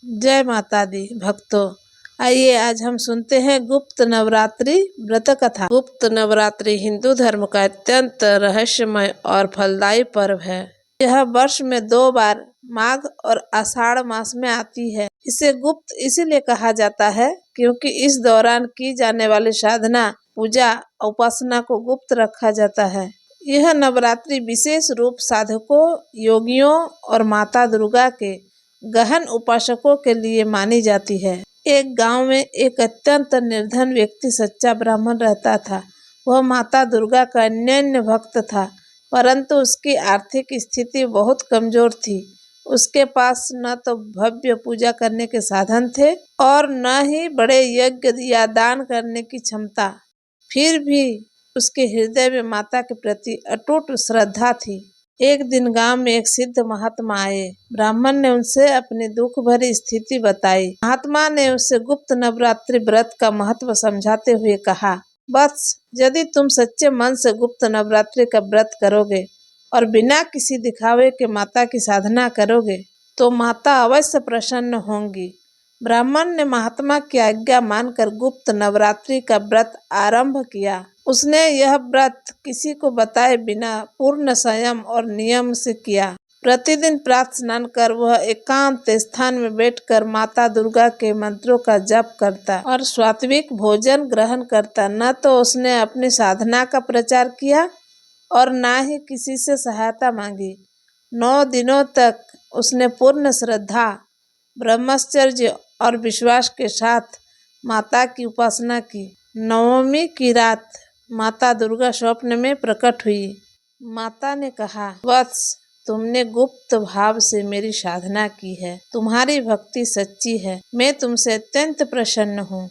जय माता दी भक्तों, आइए आज हम सुनते हैं गुप्त नवरात्रि व्रत कथा। गुप्त नवरात्रि हिंदू धर्म का अत्यंत रहस्यमय और फलदायी पर्व है। यह वर्ष में 2 बार माघ और आषाढ़ मास में आती है। इसे गुप्त इसीलिए कहा जाता है क्योंकि इस दौरान की जाने वाली साधना, पूजा, उपासना को गुप्त रखा जाता है। यह नवरात्रि विशेष रूप साधकों, योगियों और माता दुर्गा के गहन उपासकों के लिए मानी जाती है। एक गांव में एक अत्यंत निर्धन व्यक्ति सच्चा ब्राह्मण रहता था। वह माता दुर्गा का अनन्य भक्त था, परंतु उसकी आर्थिक स्थिति बहुत कमजोर थी। उसके पास न तो भव्य पूजा करने के साधन थे और न ही बड़े यज्ञ या दान करने की क्षमता। फिर भी उसके हृदय में माता के प्रति अटूट श्रद्धा थी। एक दिन गांव में एक सिद्ध महात्मा आए। ब्राह्मण ने उनसे अपनी दुख भरी स्थिति बताई। महात्मा ने उसे गुप्त नवरात्रि व्रत का महत्व समझाते हुए कहा, वत्स, यदि तुम सच्चे मन से गुप्त नवरात्रि का व्रत करोगे और बिना किसी दिखावे के माता की साधना करोगे तो माता अवश्य प्रसन्न होंगी। ब्राह्मण ने महात्मा की आज्ञा मानकर गुप्त नवरात्रि का व्रत आरंभ किया। उसने यह व्रत किसी को बताए बिना पूर्ण संयम और नियम से किया। प्रतिदिन प्रातः स्नान कर वह एकांत स्थान में बैठकर माता दुर्गा के मंत्रों का जप करता और सात्विक भोजन ग्रहण करता। न तो उसने अपनी साधना का प्रचार किया और न ही किसी से सहायता मांगी। 9 दिनों तक उसने पूर्ण श्रद्धा, ब्रह्मचर्य और विश्वास के साथ माता की उपासना की। 9वीं की रात माता दुर्गा स्वप्न में प्रकट हुई। माता ने कहा, वत्स, तुमने गुप्त भाव से मेरी साधना की है। तुम्हारी भक्ति सच्ची है। मैं तुमसे अत्यंत प्रसन्न हूँ।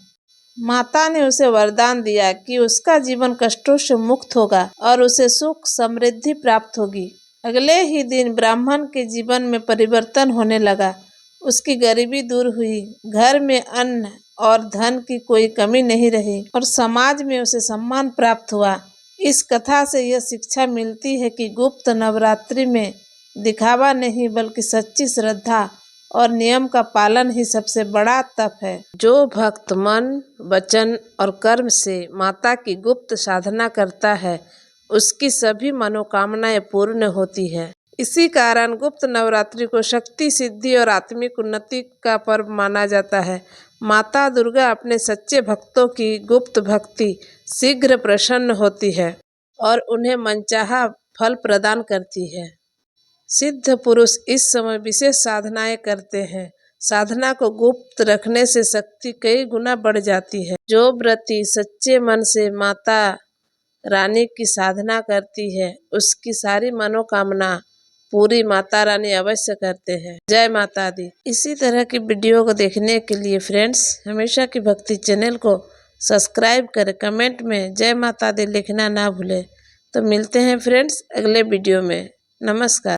माता ने उसे वरदान दिया कि उसका जीवन कष्टों से मुक्त होगा और उसे सुख समृद्धि प्राप्त होगी। अगले ही दिन ब्राह्मण के जीवन में परिवर्तन होने लगा। उसकी गरीबी दूर हुई, घर में अन्न और धन की कोई कमी नहीं रही और समाज में उसे सम्मान प्राप्त हुआ। इस कथा से यह शिक्षा मिलती है कि गुप्त नवरात्रि में दिखावा नहीं बल्कि सच्ची श्रद्धा और नियम का पालन ही सबसे बड़ा तप है। जो भक्त मन, वचन और कर्म से माता की गुप्त साधना करता है उसकी सभी मनोकामनाएं पूर्ण होती है। इसी कारण गुप्त नवरात्रि को शक्ति, सिद्धि और आत्मिक उन्नति का पर्व माना जाता है। माता दुर्गा अपने सच्चे भक्तों की गुप्त भक्ति शीघ्र प्रसन्न होती है और उन्हें मनचाहा फल प्रदान करती है। सिद्ध पुरुष इस समय विशेष साधनाएं करते हैं। साधना को गुप्त रखने से शक्ति कई गुना बढ़ जाती है। जो व्रती सच्चे मन से माता रानी की साधना करती है उसकी सारी मनोकामना पूरी माता रानी अवश्य करते हैं। जय माता दी। इसी तरह की वीडियो को देखने के लिए फ्रेंड्स हमेशा की भक्ति चैनल को सब्सक्राइब करें। कमेंट में जय माता दी लिखना ना भूलें। तो मिलते हैं फ्रेंड्स अगले वीडियो में। नमस्कार।